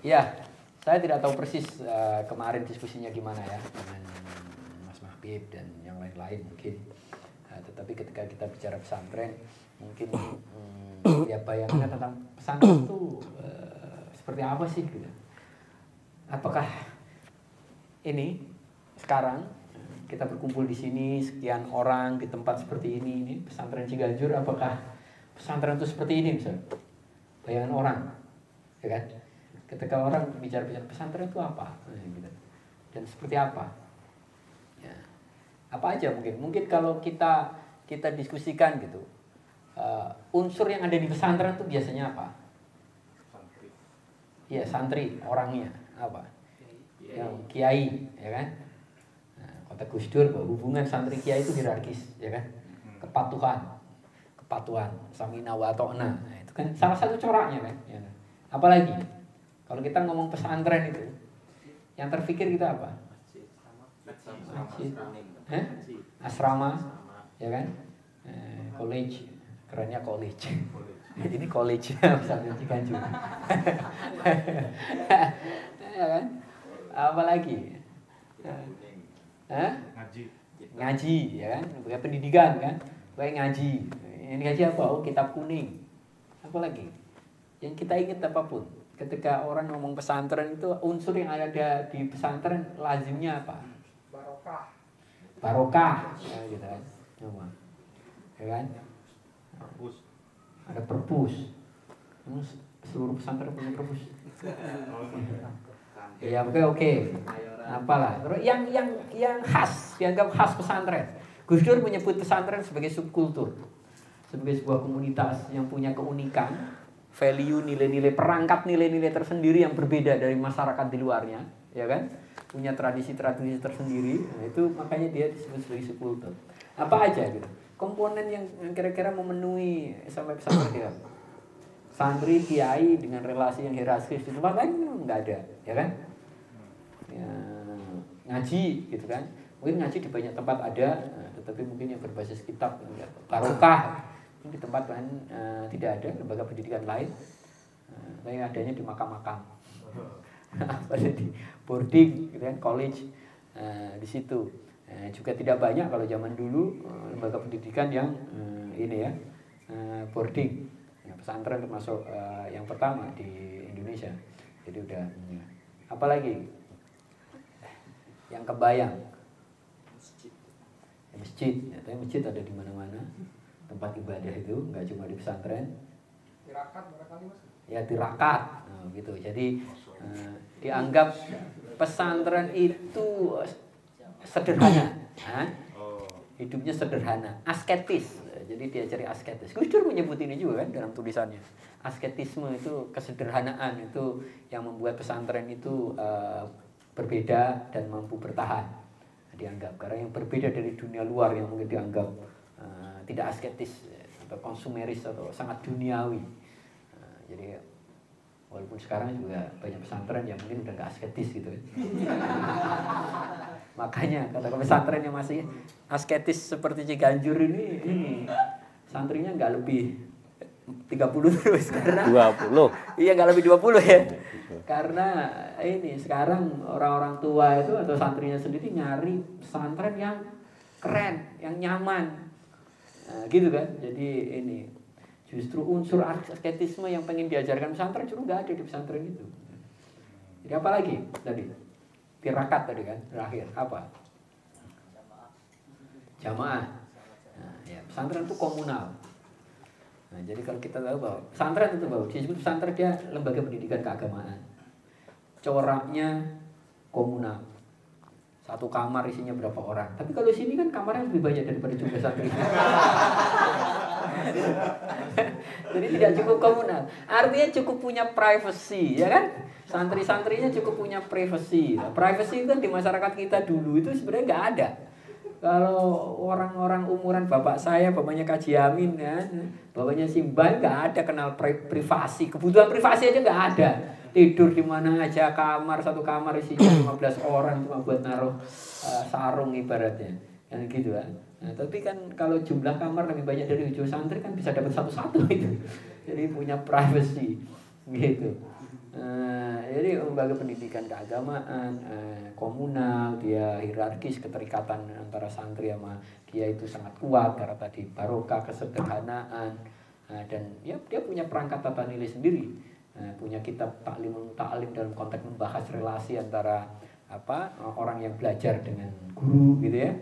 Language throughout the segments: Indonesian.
Ya, saya tidak tahu persis kemarin diskusinya gimana ya dengan Mas Mahbib dan yang lain-lain mungkin. Tetapi ketika kita bicara pesantren, mungkin ya bayangannya tentang pesantren itu seperti apa sih? Gitu. Apakah ini sekarang kita berkumpul di sini sekian orang di tempat seperti ini pesantren Ciganjur, apakah pesantren itu seperti ini misalnya? Bayangan orang, ya kan? Ketika orang bicara pesantren itu apa, gitu. Dan seperti apa? Ya. Apa aja mungkin kalau kita diskusikan gitu, unsur yang ada di pesantren itu biasanya apa? Santri. Iya, santri, orangnya apa? Yang kiai, ya kan? Nah, kata Gus Dur bahwa hubungan santri kiai itu hierarkis, ya kan? Kepatuhan, samina wa ta'na. Nah, itu kan salah satu coraknya kan. Ya. Apalagi kalau kita ngomong pesantren itu, yang terpikir kita apa? Masjid, asrama, ya kan? College, kerennya college. Ini college pesantren Ciganjur. Ya kan? Apalagi? Ngaji, ya kan? Kayak pendidikan kan? Kayak ngaji. Ini ngaji apa? Oh, kitab kuning. Apalagi? Yang kita ingat apapun. Ketika orang ngomong pesantren itu unsur yang ada di pesantren lazimnya apa? Barokah, ya, gitu kan? Ya kan? Perpus. Ada perpus. Seluruh pesantren punya perpus. Ya oke. Apalah. Terus yang khas, dianggap khas pesantren. Gus Dur menyebut pesantren sebagai subkultur, sebagai sebuah komunitas yang punya keunikan, value, nilai-nilai, perangkat nilai-nilai tersendiri yang berbeda dari masyarakat di luarnya, ya kan? Punya tradisi-tradisi tersendiri. Nah, itu makanya dia disebut sebagai subkultur. Apa aja gitu? Komponen yang kira-kira memenuhi sampai pesantren dia. Santri, kiai dengan relasi yang hierarkis itu makanya nggak ada, ya kan? Ya, ngaji gitu kan? Mungkin ngaji di banyak tempat ada, tetapi mungkin yang berbasis kitab, barokah di tempat lain tidak ada, lembaga pendidikan lain, tapi adanya di makam-makam, ada di boarding, gitu kan, college, di situ. Juga tidak banyak kalau zaman dulu lembaga pendidikan yang ini ya, boarding, ya, pesantren termasuk yang pertama di Indonesia. Jadi udah, apalagi yang kebayang. Masjid, ya, tapi masjid ada di mana-mana, tempat ibadah itu nggak cuma di pesantren. Tirakat barangkali mas? Ya tirakat, gitu. Jadi dianggap pesantren itu sederhana, hidupnya sederhana, asketis. Jadi diajari asketis. Gus Dur menyebut ini juga kan dalam tulisannya. Asketisme itu kesederhanaan itu yang membuat pesantren itu berbeda dan mampu bertahan. Dianggap karena yang berbeda dari dunia luar yang mungkin dianggap tidak asketis atau konsumeris atau sangat duniawi. Jadi walaupun sekarang juga banyak pesantren yang mungkin udah nggak asketis gitu. Makanya kata pesantren yang masih asketis seperti Ciganjur ini santrinya nggak lebih 30 terus karena 20. Iya nggak lebih 20 ya. Karena ini sekarang orang-orang tua itu atau santrinya sendiri nyari pesantren yang keren, yang nyaman, gitu kan. Jadi ini justru unsur asketisme yang pengen diajarkan pesantren justru nggak ada di pesantren itu. Jadi apa lagi tadi? Tirakat tadi kan terakhir apa? Jamaah. Nah, ya, pesantren itu komunal. Nah, jadi kalau kita tahu bahwa pesantren itu bahwa disebut pesantren dia lembaga pendidikan keagamaan. Coraknya komunal. Satu kamar isinya berapa orang. Tapi kalau sini kan kamarnya lebih banyak daripada jumlah santri. Jadi tidak cukup komunal. Artinya cukup punya privacy, ya kan? Santri-santrinya cukup punya privacy. Nah, privacy itu kan di masyarakat kita dulu itu sebenarnya nggak ada. Kalau orang-orang umuran bapak saya, bapaknya Kaji Amin, ya, bapaknya Simban, nggak ada kenal privasi. Kebutuhan privasi aja nggak ada. Tidur di mana aja, satu kamar isinya 15 orang cuma buat naruh sarung ibaratnya, yang gitu kan. Nah, tapi kan kalau jumlah kamar lebih banyak dari hijau santri kan bisa dapat satu-satu itu. Jadi punya privacy, gitu. Jadi lembaga pendidikan keagamaan, komunal, dia hierarkis, keterikatan antara santri sama dia itu sangat kuat karena tadi barokah, kesederhanaan, dan ya dia punya perangkat tata nilai sendiri, punya kitab taklim dalam konteks membahas relasi antara orang yang belajar dengan guru gitu ya,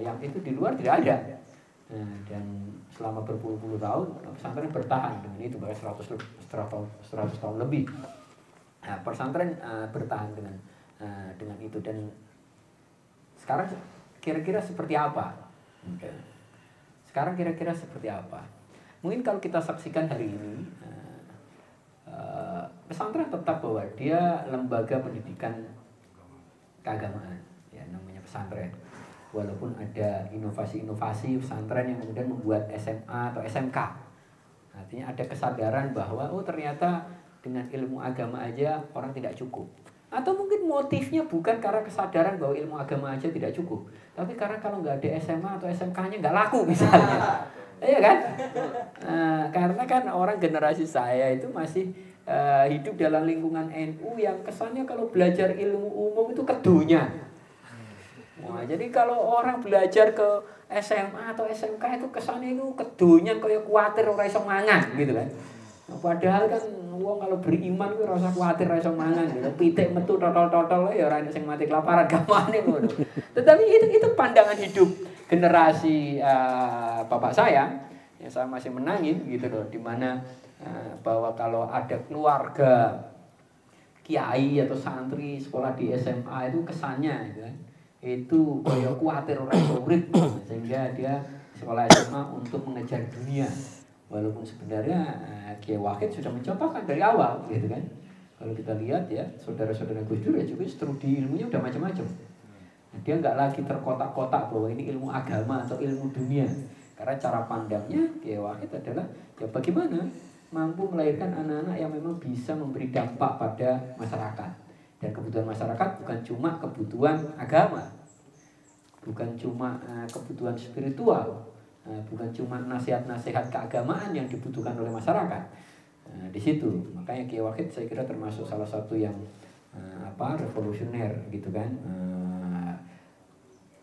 yang itu di luar tidak ada. Dan selama berpuluh-puluh tahun pesantren bertahan dengan itu, bahkan 100 tahun lebih. Pesantren bertahan dengan itu. Dan sekarang kira-kira seperti apa? Sekarang kira-kira seperti apa? Mungkin kalau kita saksikan hari ini, pesantren tetap bahwa dia lembaga pendidikan keagamaan, ya namanya pesantren. Walaupun ada inovasi-inovasi pesantren yang kemudian membuat SMA atau SMK. Artinya ada kesadaran bahwa ternyata dengan ilmu agama aja orang tidak cukup. Atau mungkin motifnya bukan karena kesadaran bahwa ilmu agama aja tidak cukup, tapi karena kalau nggak ada SMA atau SMK-nya nggak laku misalnya. Iya kan? Karena kan orang generasi saya itu masih hidup dalam lingkungan NU yang kesannya kalau belajar ilmu umum itu kedunya. Nah, jadi kalau orang belajar ke SMA atau SMK itu kesannya itu kedonyan kayak kuatir ora iso mangan gitu kan. Nah, padahal kan wong kalau beriman ku ora usah kuatir ora iso mangan gitu. Pitik metu totol-totol ya ora sing mati kelaparan gamane ngono. Tetapi itu pandangan hidup generasi bapak saya yang saya masih menangin gitu loh, di mana bahwa kalau ada keluarga kiai atau santri sekolah di SMA itu kesannya gitu kan. Itu koyo kuatir ora iso urip, sehingga dia sekolah SMA untuk mengejar dunia. Walaupun sebenarnya Kiai Wahid sudah mencontohkan dari awal gitu kan. Kalau kita lihat ya, saudara-saudara Gus Dur ya juga studi ilmunya udah macam-macam. Dia nggak lagi terkotak-kotak bahwa ini ilmu agama atau ilmu dunia. Karena cara pandangnya Kiai Wahid adalah ya bagaimana mampu melahirkan anak-anak yang memang bisa memberi dampak pada masyarakat. Dan kebutuhan masyarakat bukan cuma kebutuhan agama, bukan cuma kebutuhan spiritual, bukan cuma nasihat-nasihat keagamaan yang dibutuhkan oleh masyarakat. Di situ makanya Kiai Wahid saya kira termasuk salah satu yang revolusioner gitu kan,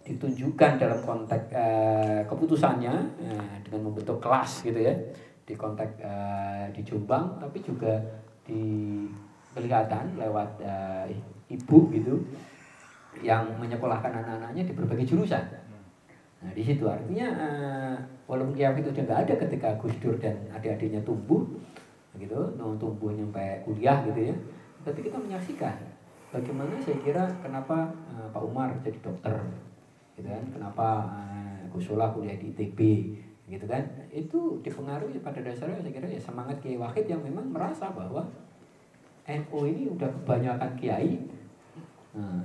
ditunjukkan dalam konteks keputusannya dengan membentuk kelas gitu ya, di konteks di Jombang, tapi juga di kelihatan lewat ibu gitu yang menyekolahkan anak-anaknya di berbagai jurusan. Nah di situ artinya walaupun Kiai itu udah nggak ada ketika Gus Dur dan adik-adiknya tumbuh gitu, tumbuh sampai kuliah gitu ya, tapi kita menyaksikan bagaimana saya kira kenapa Pak Umar jadi dokter gitu kan, kenapa Gus Solah kuliah di ITB gitu kan, itu dipengaruhi pada dasarnya saya kira ya semangat Kiai Wahid yang memang merasa bahwa NU ini udah kebanyakan kiai,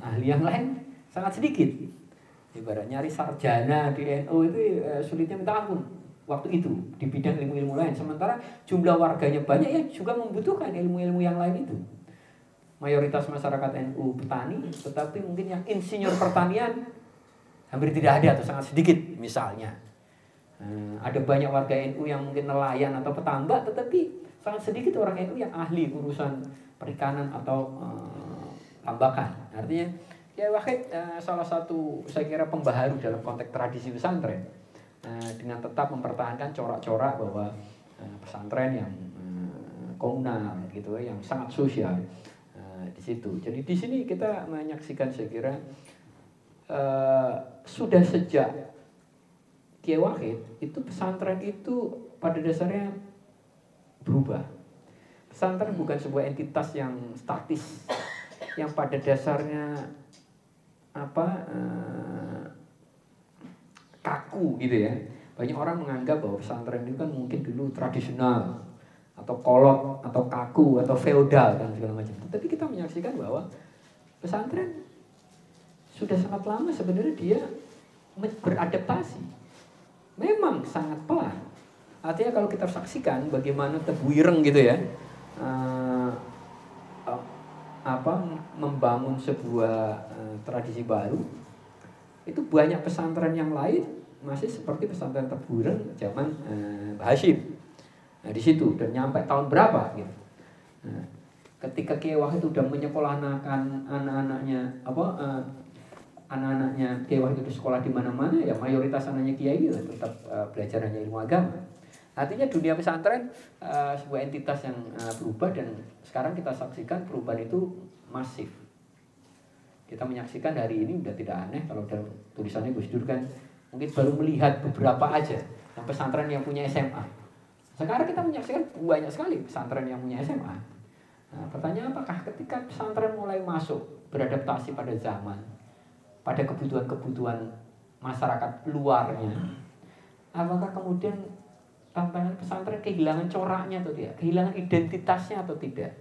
ahli yang lain sangat sedikit. Ibarat nyari sarjana di NU itu sulitnya minta ampun waktu itu di bidang ilmu-ilmu lain. Sementara jumlah warganya banyak ya juga membutuhkan ilmu-ilmu yang lain itu. Mayoritas masyarakat NU petani, tetapi mungkin yang insinyur pertanian hampir tidak ada atau sangat sedikit misalnya. Ada banyak warga NU yang mungkin nelayan atau petambak, tetapi sangat sedikit orang NU yang ahli urusan perikanan atau tambakan. Artinya Kiai Wahid salah satu saya kira pembaharu dalam konteks tradisi pesantren, dengan tetap mempertahankan corak-corak bahwa pesantren yang komunal gitu, yang sangat sosial di situ. Jadi di sini kita menyaksikan saya kira sudah sejak Kiai Wahid itu pesantren itu pada dasarnya berubah. Pesantren bukan sebuah entitas yang statis, yang pada dasarnya kaku gitu ya. Banyak orang menganggap bahwa pesantren itu kan mungkin dulu tradisional atau kolot atau kaku atau feodal dan segala macam. Tapi kita menyaksikan bahwa pesantren sudah sangat lama sebenarnya dia beradaptasi. Memang sangat pelan. Artinya kalau kita saksikan bagaimana Tebu Ireng gitu ya, membangun sebuah tradisi baru, itu banyak pesantren yang lain masih seperti pesantren Tebu Ireng zaman Mbah Hashim. Nah di situ dan nyampe tahun berapa gitu. Nah, ketika Kiai Wahid sudah menyekolahkan anak-anaknya anak-anaknya Kiai Wahid itu sekolah di mana-mana, ya mayoritas anaknya Kiai itu tetap belajar hanya ilmu agama. Artinya dunia pesantren sebuah entitas yang berubah, dan sekarang kita saksikan perubahan itu masif. Kita menyaksikan hari ini sudah tidak aneh kalau dalam tulisannya Gus Dur kan mungkin baru melihat beberapa aja yang pesantren yang punya SMA. Sekarang kita menyaksikan banyak sekali pesantren yang punya SMA. Nah, pertanyaan apakah ketika pesantren mulai masuk beradaptasi pada zaman, pada kebutuhan-kebutuhan masyarakat luarnya, apakah kemudian tantangan pesantren kehilangan coraknya atau tidak, kehilangan identitasnya atau tidak?